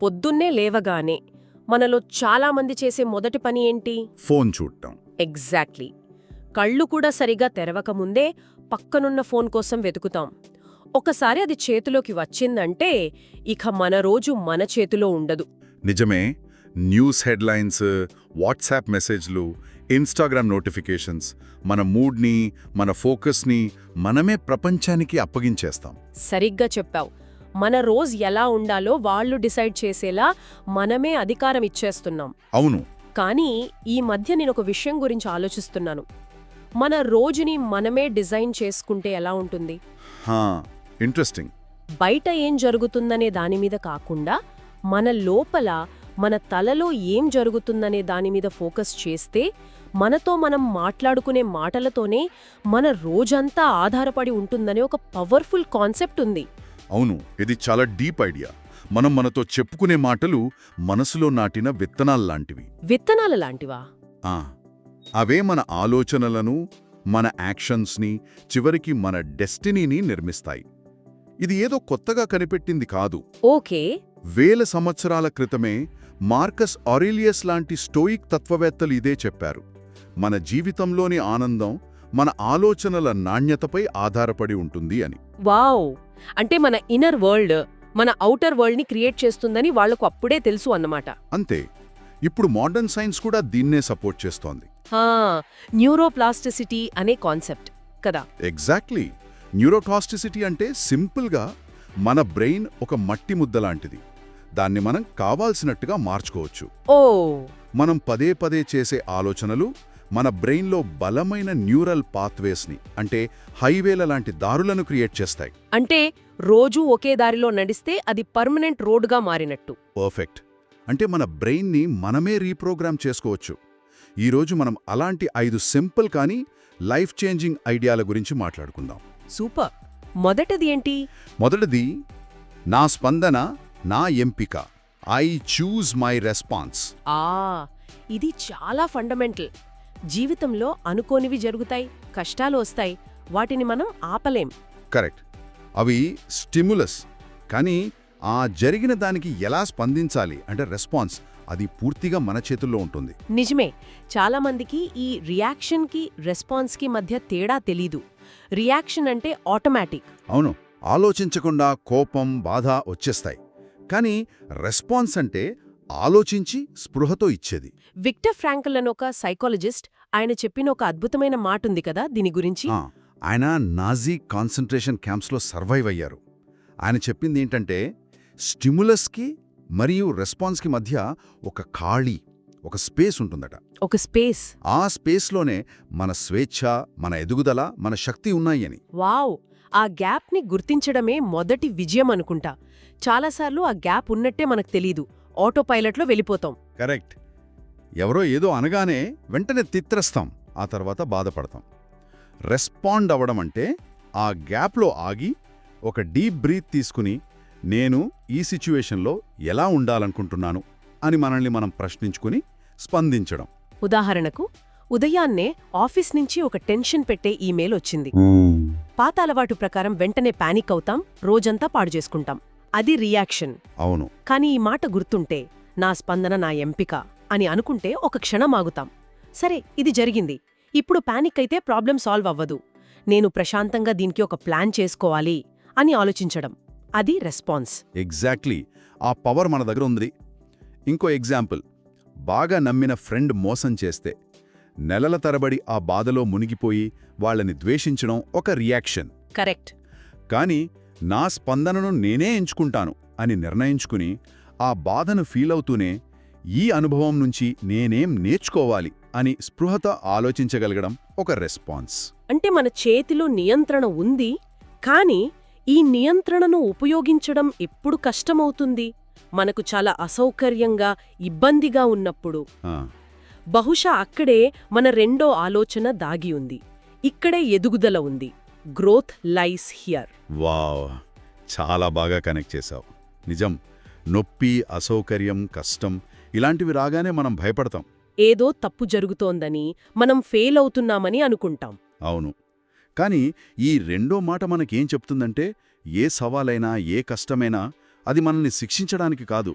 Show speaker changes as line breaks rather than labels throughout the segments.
పొద్దున్నే లేవగానే మనలో చాలామంది చేసే మొదటి పని ఏంటి?
ఫోన్ చూడటం.
ఎగ్జాక్ట్లీ. కళ్ళు కూడా సరిగా తెరవకముందే పక్కనున్న ఫోన్ కోసం వెతుకుతాం. ఒకసారి అది చేతిలోకి వచ్చిందంటే ఇక మన రోజు మన చేతిలో ఉండదు.
నిజమే. న్యూస్ హెడ్లైన్స్, వాట్సాప్ మెసేజ్లు, ఇన్స్టాగ్రామ్ నోటిఫికేషన్స్ మన మూడ్ని, మన ఫోకస్ని మనమే ప్రపంచానికి అప్పగించేస్తాం.
సరిగ్గా చెప్పావు. మన రోజు ఎలా ఉండాలో వాళ్ళు డిసైడ్ చేసేలా మనమే అధికారం ఇచ్చేస్తున్నాం.
అవును.
కానీ ఈ మధ్య నేనొక విషయం గురించి ఆలోచిస్తున్నాను. మన రోజుని మనమే డిజైన్ చేసుకుంటే ఎలా ఉంటుంది?
ఇంట్రెస్టింగ్.
బయట ఏం జరుగుతుందనే దానిమీద కాకుండా మన లోపల, మన తలలో ఏం జరుగుతుందనే దానిమీద ఫోకస్ చేస్తే మనతో మనం మాట్లాడుకునే మాటలతోనే మన రోజంతా ఆధారపడి ఉంటుందనే ఒక పవర్ఫుల్ కాన్సెప్ట్ ఉంది.
అవును, ఇది చాలా డీప్ ఐడియా. మనం మనతో చెప్పుకునే మాటలు మనసులో నాటిన విత్తనాల్లాంటివి.
విత్తనాల లాంటివా?
అవే మన ఆలోచనలను, మన యాక్షన్స్ని, చివరికి మన డెస్టినీని నిర్మిస్తాయి. ఇది ఏదో కొత్తగా కనిపెట్టింది కాదు.
ఓకే.
వేల సంవత్సరాల క్రితమే మార్కస్ ఆరెలియస్ లాంటి స్టోయిక్ తత్వవేత్తలు ఇదే చెప్పారు. మన జీవితంలోని ఆనందం మన ఆలోచనల నాణ్యతపై ఆధారపడి ఉంటుంది అని.
వావ్! అంటే మన ఇన్నర్ వరల్డ్ మన ఔటర్ వరల్డ్ని క్రియేట్ చేస్తుందని వాళ్లకు అప్పుడే తెలుసు అన్నమాట.
అంతే. ఇప్పుడు మోడర్న్ సైన్స్ కూడా దీన్నే సపోర్ట్ చేస్తోంది.
న్యూరోప్లాస్టిసిటీ అనే కాన్సెప్ట్ కదా?
ఎగ్జాక్ట్లీ. న్యూరోప్లాస్టిసిటీ అంటే సింపుల్గా మన బ్రెయిన్ ఒక మట్టి ముద్ద లాంటిది. దాన్ని మనం కావాల్సినట్టుగా మార్చుకోవచ్చు.
ఓ.
మనం పదే పదే చేసే ఆలోచనలు మన బ్రెయిన్లో బలమైన న్యూరల్ పాత్వేస్ని, అంటే హైవేల లాంటి దారులను క్రియేట్ చేస్తాయి.
అంటే రోజూ ఒకే దారిలో నడిస్తే అది పర్మనెంట్ రోడ్గా మారినట్టు.
పర్ఫెక్ట్. అంటే మన బ్రెయిన్ని మనమే రీప్రోగ్రామ్ చేసుకోవచ్చు. ఈరోజు మనం అలాంటి 5 సింపుల్ కానీ లైఫ్ చేంజింగ్ ఐడియాల గురించి మాట్లాడుకుందాం.
సూపర్. మొదటిది ఏంటి?
మొదటిది, నా స్పందన నా ఎంపిక. I choose my response.
ఇది చాలా ఫండమెంటల్. జీవితంలో అనుకోనివి జరుగుతాయి, కష్టాలు వస్తాయి, వాటిని మనం ఆపలేం.
కరెక్ట్. అవి స్టిమ్యులస్. కానీ ఆ జరిగిన దానికి ఎలా స్పందించాలి అంటే రెస్పాన్స్, అది పూర్తిగా మన చేతుల్లో ఉంటుంది.
నిజమే. చాలామందికి ఈ రియాక్షన్కి రెస్పాన్స్కి మధ్య తేడా తెలీదు. రియాక్షన్ అంటే ఆటోమేటిక్.
అవును, ఆలోచించకుండా కోపం, బాధ వచ్చేస్తాయి. కానీ రెస్పాన్స్ అంటే ఆలోచించి స్పృహతో ఇచ్చేది.
విక్టర్ ఫ్రాంకల్ అని ఒక సైకాలజిస్ట్, ఆయన చెప్పిన ఒక అద్భుతమైన మాటుంది కదా దీని గురించి.
ఆయన నాజీ కాన్సంట్రేషన్ క్యాంప్స్లో సర్వైవ్ అయ్యారు. ఆయన చెప్పింది ఏంటంటే, స్టిమ్యులస్కి మరియు రెస్పాన్స్కి మధ్య ఒక ఖాళీ, ఒక స్పేస్ ఉంటుందట.
ఒక స్పేస్.
ఆ స్పేస్లోనే మన స్వేచ్ఛ, మన ఎదుగుదల, మన శక్తి ఉన్నాయని.
వావ్! ఆ గ్యాప్ని గుర్తించడమే మొదటి విజయం అనుకుంటా. చాలాసార్లు ఆ గ్యాప్ ఉన్నట్టే మనకు తెలీదు, ఆటో పైలట్లో వెళ్ళిపోతాం.
కరెక్ట్. ఎవరో ఏదో అనగానే వెంటనే తిత్రస్తాం, ఆ తర్వాత బాధపడతాం. రెస్పాండ్ అవ్వడం అంటే ఆ గ్యాప్లో ఆగి ఒక డీప్ బ్రీత్ తీసుకుని, నేను ఈ సిచ్యువేషన్లో ఎలా ఉండాలనుకుంటున్నాను అని మనల్ని మనం ప్రశ్నించుకుని స్పందించడం.
ఉదాహరణకు, ఉదయాన్నే ఆఫీస్ నుంచి ఒక టెన్షన్ పెట్టే ఈమెయిల్ వచ్చింది. పాత అలవాటు ప్రకారం వెంటనే పానిక్ అవుతాం, రోజంతా పాడు చేసుకుంటాం. అది రియాక్షన్.
అవును.
కానీ ఈ మాట గుర్తుంటే, నా స్పందన నా ఎంపిక అని అనుకుంటే ఒక క్షణం ఆగుతాం. సరే, ఇది జరిగింది, ఇప్పుడు పానిక్ అయితే ప్రాబ్లం సాల్వ్ అవ్వదు, నేను ప్రశాంతంగా దీనికి ఒక ప్లాన్ చేసుకోవాలి అని ఆలోచించడం. అది రెస్పాన్స్.
ఎగ్జాక్ట్లీ. ఆ పవర్ మన దగ్గర ఉంది. ఇంకో ఎగ్జాంపుల్, బాగా నమ్మిన ఫ్రెండ్ మోసం చేస్తే నెలల తరబడి ఆ బాధలో మునిగిపోయి వాళ్ళని ద్వేషించడం ఒక రియాక్షన్.
కరెక్ట్.
కానీ నా స్పందనను నేనే ఎంచుకుంటాను అని నిర్ణయించుకుని ఆ బాధను ఫీలవుతూనే ఈ అనుభవం నుంచి నేనేం నేర్చుకోవాలి అని స్పృహతో ఆలోచించగలగడం ఒక రెస్పాన్స్.
అంటే మన చేతిలో నియంత్రణ ఉంది, కానీ ఈ నియంత్రణను ఉపయోగించడం ఎప్పుడు కష్టమవుతుంది? మనకు చాలా అసౌకర్యంగా, ఇబ్బందిగా ఉన్నప్పుడు. బహుశా అక్కడే మన రెండో ఆలోచన దాగి ఉంది. ఇక్కడే ఎదుగుదల ఉంది. Growth lies here.
వావ్, చాలా బాగా కనెక్ట్ చేశావు. నిజం. నొప్పి, అసౌకర్యం, కష్టం ఇలాంటివి రాగానే మనం భయపడతాం.
ఏదో తప్పు జరుగుతోందని, మనం ఫెయిల్ అవుతున్నామని అనుకుంటాం.
అవును. కానీ ఈ రెండో మాట మనకేం చెప్తుందంటే, ఏ సవాలైనా, ఏ కష్టమైనా అది మనల్ని శిక్షించడానికి కాదు,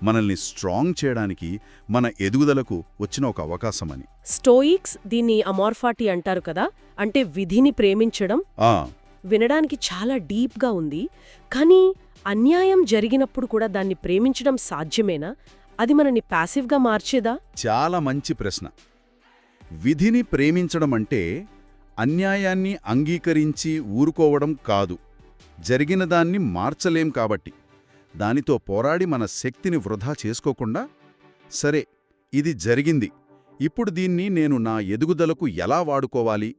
మనల్ని స్ట్రాంగ్ చేయడానికి, మన ఎదుగుదలకు వచ్చిన ఒక అవకాశమని.
స్టోయిక్స్ దీన్ని అమార్ఫాటీ అంటారు కదా, అంటే విధిని ప్రేమించడం.
ఆ
వినడానికి చాలా డీప్గా ఉంది. కానీ అన్యాయం జరిగినప్పుడు కూడా దాన్ని ప్రేమించడం సాధ్యమేనా? అది మనని ప్యాసివ్గా మార్చేదా?
చాలా మంచి ప్రశ్న. విధిని ప్రేమించడం అంటే అన్యాయాన్ని అంగీకరించి ఊరుకోవడం కాదు. జరిగిన దాన్ని మార్చలేం కాబట్టి దానితో పోరాడి మన శక్తిని వృధా చేసుకోకుండా, సరే ఇది జరిగింది, ఇప్పుడు దీన్ని నేను నా ఎదుగుదలకు ఎలా వాడుకోవాలి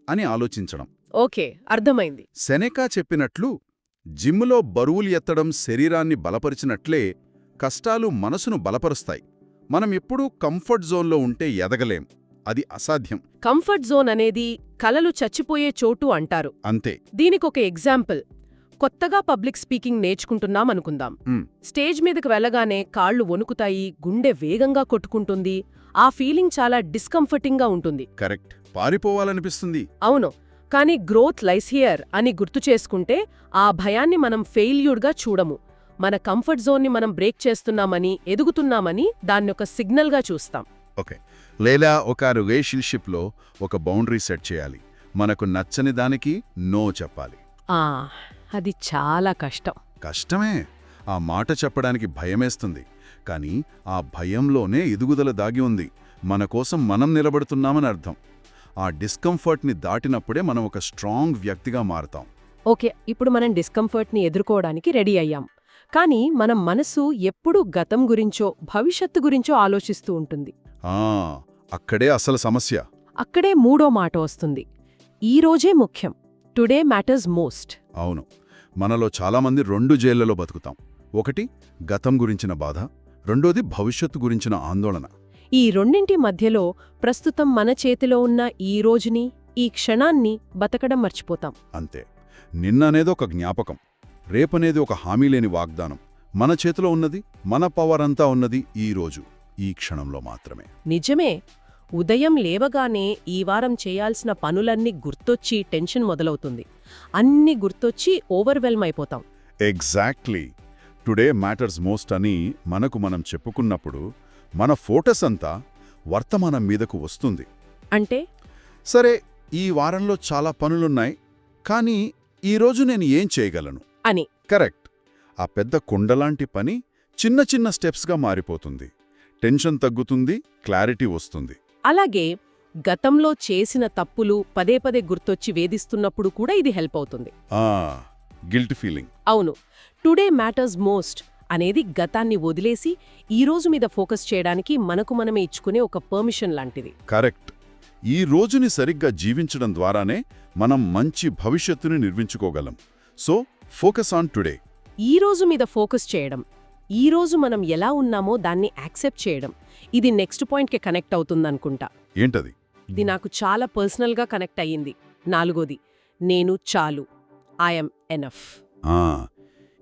అని ఆలోచించడం.
ఓకే, అర్థమైంది.
సెనెకా చెప్పినట్లు, జిమ్లో బరువులు ఎత్తడం శరీరాన్ని బలపరిచినట్లే కష్టాలు మనసును బలపరుస్తాయి. మనం ఎప్పుడూ కంఫర్ట్ జోన్లో ఉంటే ఎదగలేం, అది అసాధ్యం.
కంఫర్ట్ జోన్ అనేది కలలు చచ్చిపోయే చోటు అంటారు.
అంతే.
దీనికొక ఎగ్జాంపుల్. కొత్తగా పబ్లిక్ స్పీకింగ్ నేర్చుకుంటున్నామనుకుందాం. స్టేజ్ మీదకి వెళ్ళగానే కాళ్ళు వణుకుతాయి, గుండె వేగంగా కొట్టుకుంటుంది. ఆ ఫీలింగ్ చాలా డిస్కంఫర్టింగ్గా ఉంటుంది.
కరెక్ట్. పారిపోవాలనిపిస్తుంది.
అవును. కానీ గ్రోత్ లైస్ హియర్ అని గుర్తు చేసుకుంటే ఆ భయాన్ని మనం ఫెయిల్యూర్గా చూడము. మన కంఫర్ట్ జోన్ని మనం బ్రేక్ చేస్తున్నామని, ఎదుగుతున్నామని దాన్నొక సిగ్నల్గా చూస్తాం.
ఓకే. లేదా ఒక రిలేషన్షిప్లో ఒక బౌండరీ సెట్ చేయాలి. మనకు నచ్చని దానికి నో చెప్పాలి.
అది చాలా కష్టం.
కష్టమే. ఆ మాట చెప్పడానికి భయమేస్తుంది. కానీ ఆ భయంలోనే ఎదుగుదల దాగి ఉంది. మన కోసం మనం నిలబడుతున్నామని అర్థం. ఆ డిస్కంఫర్ట్ని దాటినప్పుడే మనం ఒక స్ట్రాంగ్ వ్యక్తిగా మారతాం.
ఓకే, ఇప్పుడు మనం డిస్కంఫర్ట్ని ఎదుర్కోవడానికి రెడీ అయ్యాం. కానీ మన మనసు ఎప్పుడూ గతం గురించో భవిష్యత్తు గురించో ఆలోచిస్తూ ఉంటుంది.
అక్కడే అసలు సమస్య.
అక్కడే మూడో మాట వస్తుంది. ఈ రోజే ముఖ్యం. Today matters most.
అవును. మనలో చాలామంది 2 జైళ్లలో బతుకుతాం. ఒకటి గతం గురించిన బాధ, రెండోది భవిష్యత్తు గురించిన ఆందోళన.
ఈ రెండింటి మధ్యలో ప్రస్తుతం మన చేతిలో ఉన్న ఈ రోజుని, ఈ క్షణాన్ని బతకడం మర్చిపోతాం.
అంతే. నిన్న అనేది ఒక జ్ఞాపకం, రేపనేది ఒక హామీలేని వాగ్దానం. మన చేతిలో ఉన్నది, మన పవర్ అంతా ఉన్నది ఈ రోజు, ఈ క్షణంలో మాత్రమే.
నిజమే. ఉదయం లేవగానే ఈ వారం చేయాల్సిన పనులన్నీ గుర్తొచ్చి టెన్షన్ మొదలవుతుంది. అన్నీ గుర్తొచ్చి ఓవర్వెల్మ్ అయిపోతాం.
ఎగ్జాక్ట్లీ. టుడే మ్యాటర్స్ మోస్ట్ అని మనకు మనం చెప్పుకున్నప్పుడు మన ఫోకస్ అంతా వర్తమానం మీదకు వస్తుంది.
అంటే
సరే, ఈ వారంలో చాలా పనులున్నాయి, కానీ ఈరోజు నేను ఏం చేయగలను
అని.
కరెక్ట్. ఆ పెద్ద కొండలాంటి పని చిన్న చిన్న స్టెప్స్గా మారిపోతుంది. టెన్షన్ తగ్గుతుంది, క్లారిటీ వస్తుంది.
అలాగే గతంలో చేసిన తప్పులు పదే పదే గుర్తొచ్చి వేధిస్తున్నప్పుడు కూడా ఇది హెల్ప్ అవుతుంది.
Guilt feeling.
అవును. టుడే మ్యాటర్స్ మోస్ట్ అనేది గతాన్ని వదిలేసి ఈ రోజు మీద ఫోకస్ చేయడానికి మనకు మనమే ఇచ్చుకునే ఒక పర్మిషన్ లాంటిది.
కరెక్ట్. ఈ రోజుని సరిగ్గా జీవించడం ద్వారానే మనం మంచి భవిష్యత్తుని నిర్మించుకోగలం. So focus on today.
ఈ రోజు మీద ఫోకస్ చేయడం, ఈ రోజు మనం ఎలా ఉన్నామో దాన్ని యాక్సెప్ట్ చేయడం, ఇది నెక్స్ట్ పాయింట్కి కనెక్ట్ అవుతుందనుకుంటా.
ఏంటది?
ఇది నాకు చాలా పర్సనల్గా కనెక్ట్ అయ్యింది. 4ది, నేను చాలు. I'm enough.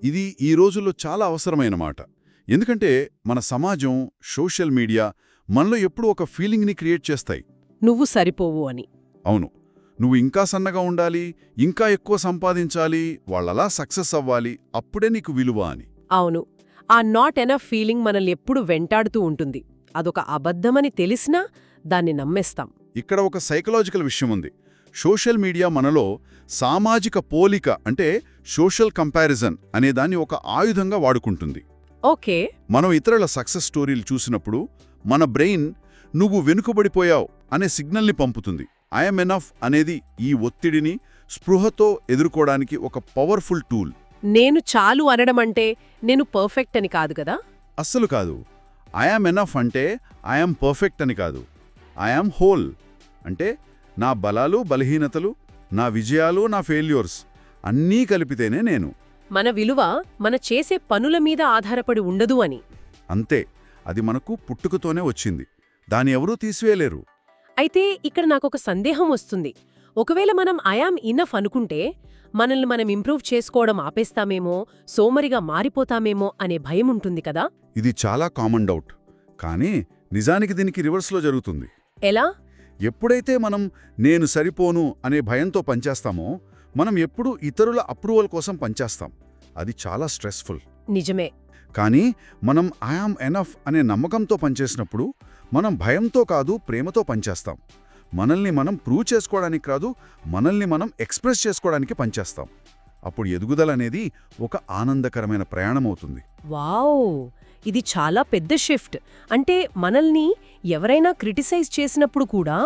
ఇది ఈ రోజుల్లో చాలా అవసరమైన మాట. ఎందుకంటే మన సమాజం, సోషల్ మీడియా మనలో ఎప్పుడూ ఒక ఫీలింగ్ని క్రియేట్ చేస్తాయి.
నువ్వు సరిపోవు అని.
అవును. నువ్వు ఇంకా సన్నగా ఉండాలి, ఇంకా ఎక్కువ సంపాదించాలి, వాళ్ళలా సక్సెస్ అవ్వాలి, అప్పుడే నీకు విలువ అని.
అవును. ఆ నాట్ ఎనఫ్ ఫీలింగ్ మనల్ని ఎప్పుడు వెంటాడుతూ ఉంటుంది. అదొక అబద్ధమని తెలిసినా దాన్ని నమ్మేస్తాం.
ఇక్కడ ఒక సైకలాజికల్ విషయం ఉంది. సోషల్ మీడియా మనలో సామాజిక పోలిక, అంటే సోషల్ కంపారిజన్ అనేదాన్ని ఒక ఆయుధంగా వాడుకుంటుంది.
ఓకే.
మనం ఇతరుల సక్సెస్ స్టోరీలు చూసినప్పుడు మన బ్రెయిన్ నువ్వు వెనుకబడిపోయావు అనే సిగ్నల్ని పంపుతుంది. ఐఎమ్ ఎనఫ్ అనేది ఈ ఒత్తిడిని స్పృహతో ఎదుర్కోవడానికి ఒక పవర్ఫుల్ టూల్.
నేను చాలు అనడమంటే నేను పర్ఫెక్ట్ అని కాదు కదా.
అస్సలు కాదు. ఐఎమ్ ఎనఫ్ అంటే ఐఎమ్ పర్ఫెక్ట్ అని కాదు. ఐఎమ్ హోల్ అంటే నా బలాలు, బలహీనతలు, నా విజయాలు, నా ఫెయిల్యూర్స్ అన్నీ కలిపితేనే నేను.
మన విలువ మన చేసే పనుల మీద ఆధారపడి ఉండదు అని.
అంతే. అది మనకు పుట్టుకతోనే వచ్చింది. దాన్ని ఎవరూ తీసివేయలేరు.
అయితే ఇక్కడ నాకొక సందేహం వస్తుంది. ఒకవేళ మనం ఐయామ్ ఇనఫ్ అనుకుంటే మనల్ని మనం ఇంప్రూవ్ చేసుకోవడం ఆపేస్తామేమో, సోమరిగా మారిపోతామేమో అనే భయం ఉంటుంది కదా.
ఇది చాలా కామన్ డౌట్. కానీ నిజానికి దీనికి రివర్స్లో జరుగుతుంది.
ఎలా?
ఎప్పుడైతే మనం నేను సరిపోను అనే భయంతో పనిచేస్తామో మనం ఎప్పుడూ ఇతరుల అప్రూవల్ కోసం పనిచేస్తాం. అది చాలా స్ట్రెస్ఫుల్.
నిజమే.
కానీ మనం ఐఆమ్ ఎనఫ్ అనే నమ్మకంతో పనిచేసినప్పుడు మనం భయంతో కాదు, ప్రేమతో పనిచేస్తాం. మనల్ని మనం ప్రూవ్ చేసుకోవడానికి కాదు, మనల్ని మనం ఎక్స్ప్రెస్ చేసుకోవడానికి పనిచేస్తాం. అప్పుడు ఎదుగుదలనేది ఒక ఆనందకరమైన ప్రయాణమవుతుంది.
వావ్! ఇది చాలా పెద్ద షిఫ్ట్. అంటే మనల్ని ఎవరైనా క్రిటిసైజ్ చేసినప్పుడు కూడా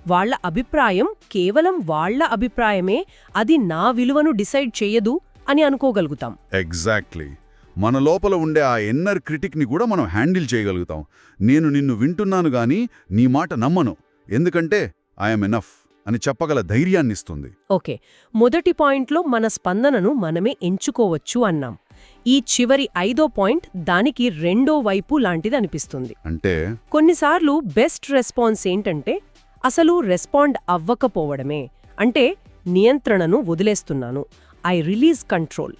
వాళ్ళ అభిప్రాయం కేవలం వాళ్ళ అభిప్రాయమే, అది నా విలువను డిసైడ్ చెయ్యదు అని అనుకోగలుగుతాం.
ఎగ్జాక్ట్లీ. మన లోపల ఉండే ఆ ఇన్నర్ క్రిటిక్ని కూడా మనం హ్యాండిల్ చేయగలుగుతాం. నేను నిన్ను వింటున్నాను గాని నీ మాట నమ్మను, ఎందుకంటే ఐఎమ్ ఎనఫ్ అని చెప్పగల ధైర్యాన్నిస్తుంది.
ఓకే, మొదటి పాయింట్లో మన స్పందనను మనమే ఎంచుకోవచ్చు అన్నాం. ఈ చివరి 5వ పాయింట్ దానికి రెండో వైపు లాంటిది అనిపిస్తుంది.
అంటే
కొన్నిసార్లు బెస్ట్ రెస్పాన్స్ ఏంటంటే అసలు రెస్పాండ్ అవ్వకపోవడమే. అంటే నియంత్రణను వదిలేస్తున్నాను, ఐ రిలీజ్ కంట్రోల్.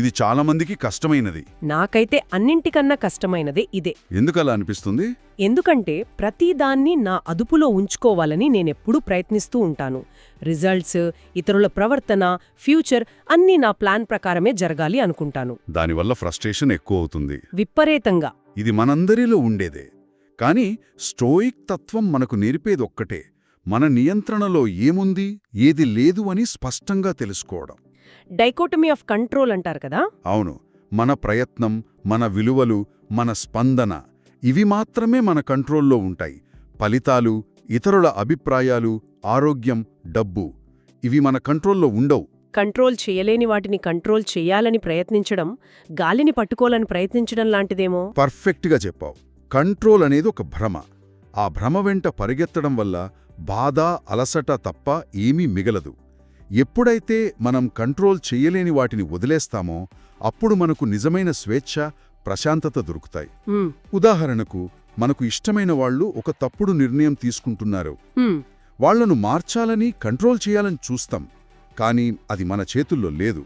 ఇది చాలా మందికి కష్టమైనది.
నాకైతే అన్నింటికన్నా కష్టమైనదే ఇదే.
ఎందుకలా అనిపిస్తుంది?
ఎందుకంటే ప్రతిదాన్ని నా అదుపులో ఉంచుకోవాలని నేనెప్పుడూ ప్రయత్నిస్తూ ఉంటాను. రిజల్ట్స్, ఇతరుల ప్రవర్తన, ఫ్యూచర్ అన్నీ నా ప్లాన్ ప్రకారమే జరగాలి అనుకుంటాను.
దానివల్ల ఫ్రస్ట్రేషన్ ఎక్కువ అవుతుంది.
విపరీతంగా.
ఇది మనందరిలో ఉండేదే. కానీ స్టోయిక్ తత్వం మనకు నేర్పేదొక్కటే, మన నియంత్రణలో ఏముంది, ఏది లేదు అని స్పష్టంగా తెలుసుకోవడం.
డైకోటమీ ఆఫ్ కంట్రోల్ అంటారు కదా.
అవును. మన ప్రయత్నం, మన విలువలు, మన స్పందన ఇవి మాత్రమే మన కంట్రోల్లో ఉంటాయి. ఫలితాలు, ఇతరుల అభిప్రాయాలు, ఆరోగ్యం, డబ్బు ఇవి మన కంట్రోల్లో ఉండవు.
కంట్రోల్ చేయలేని వాటిని కంట్రోల్ చెయ్యాలని ప్రయత్నించడం గాలిని పట్టుకోవాలని ప్రయత్నించడం లాంటిదేమో.
పర్ఫెక్ట్గా చెప్పావు. కంట్రోల్ అనేది ఒక భ్రమ. ఆ భ్రమ వెంట పరిగెత్తడం వల్ల బాధ, అలసట తప్ప ఏమీ మిగలదు. ఎప్పుడైతే మనం కంట్రోల్ చెయ్యలేని వాటిని వదిలేస్తామో అప్పుడు మనకు నిజమైన స్వేచ్ఛ, ప్రశాంతత దొరుకుతాయి. ఉదాహరణకు, మనకు ఇష్టమైన వాళ్ళు ఒక తప్పుడు నిర్ణయం తీసుకుంటున్నారు. వాళ్లను మార్చాలని, కంట్రోల్ చేయాలని చూస్తాం. కానీ అది మన చేతుల్లో లేదు.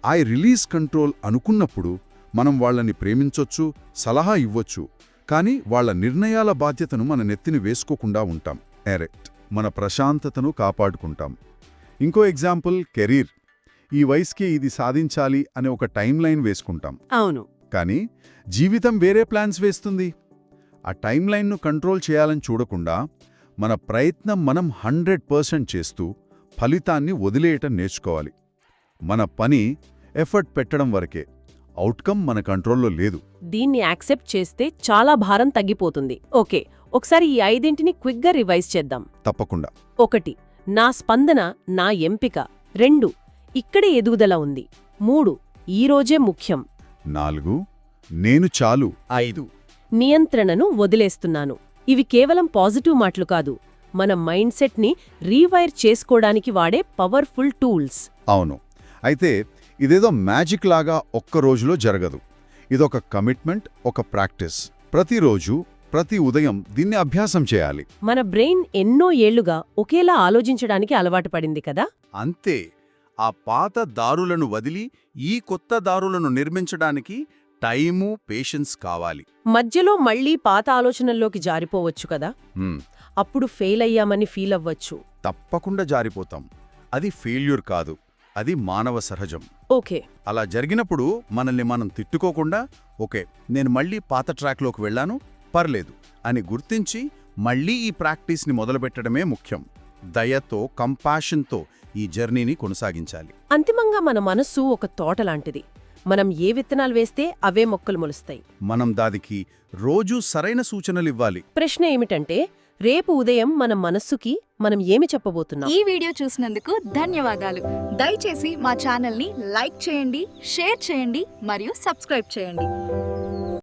ఐ రిలీజ్ కంట్రోల్ అనుకున్నప్పుడు మనం వాళ్ళని ప్రేమించొచ్చు, సలహా ఇవ్వొచ్చు, కానీ వాళ్ల నిర్ణయాల బాధ్యతను మన నెత్తిని వేసుకోకుండా ఉంటాం. డైరెక్ట్ మన ప్రశాంతతను కాపాడుకుంటాం. ఇంకో ఎగ్జాంపుల్, కెరీర్. ఈ వయసుకి ఇది సాధించాలి అనే ఒక టైం లైన్ వేసుకుంటాం.
అవును.
కానీ జీవితం వేరే ప్లాన్స్ వేస్తుంది. ఆ టైం లైన్ను కంట్రోల్ చేయాలని చూడకుండా మన ప్రయత్నం మనం 100% చేస్తూ ఫలితాన్ని వదిలేయటం నేర్చుకోవాలి. మన పని, ఎఫర్ట్ పెట్టడం వరకే. అవుట్కమ్ మన కంట్రోల్లో లేదు.
దీన్ని యాక్సెప్ట్ చేస్తే చాలా భారం తగ్గిపోతుంది. ఓకే, ఒకసారి ఈ 5ంటిని క్విక్గా రివైజ్ చేద్దాం.
తప్పకుండా.
1. నా స్పందన, నా ఎంపిక. 2. ఇక్కడే ఎదుగుదల ఉంది. 3. ఈరోజే ముఖ్యం.
4. నేను చాలు.
5.
నియంత్రణను వదిలేస్తున్నాను. ఇవి కేవలం పాజిటివ్ మాటలు కాదు, మన మైండ్ సెట్ని రీవైర్ చేసుకోవడానికి వాడే పవర్ఫుల్ టూల్స్.
అవును. అయితే ఇదేదో మ్యాజిక్ లాగా ఒక్క రోజులో జరగదు. ఇదొక కమిట్మెంట్, ఒక ప్రాక్టీస్. ప్రతిరోజు, ప్రతి ఉదయం దీన్ని అభ్యాసం చేయాలి.
మన బ్రెయిన్ ఎన్నో ఏళ్లుగా ఒకేలా ఆలోచించడానికి అలవాటు పడింది కదా.
అంతే. ఆ పాత దారులను వదిలి ఈ కొత్త దారులను నిర్మించడానికి టైము, పేషెన్స్ కావాలి.
మధ్యలో మళ్లీ పాత ఆలోచనల్లోకి జారిపోవచ్చు కదా. అప్పుడు ఫెయిల్ అయ్యామని ఫీల్ అవ్వచ్చు.
తప్పకుండా జారిపోతాం. అది ఫెయిల్యూర్ కాదు, అది మానవ సహజం.
ఓకే.
అలా జరిగినప్పుడు మనల్ని మనం తిట్టుకోకుండా, ఓకే, నేను మళ్ళీ పాత ట్రాక్లోకి వెళ్ళాను, పర్లేదు అని గుర్తించి మళ్ళీ ఈ ప్రాక్టీస్ని మొదలుపెట్టడమే ముఖ్యం. దయతో, కంపాషన్తో ఈ జర్నీని కొనసాగించాలి.
అంతిమంగా మన మనస్సు ఒక తోట లాంటిది. మనం ఏ విత్తనాలు వేస్తే అవే మొక్కలు మొలుస్తాయి.
మనం దానికి రోజూ సరైన సూచనలివ్వాలి.
ప్రశ్న ఏమిటంటే, రేపు ఉదయం మన మనస్సుకి మనం ఏమి చెప్పబోతున్నాం?
ఈ వీడియో చూసినందుకు ధన్యవాదాలు. దయచేసి మా ఛానల్ని లైక్ చేయండి, షేర్ చేయండి మరియు సబ్స్క్రైబ్ చేయండి.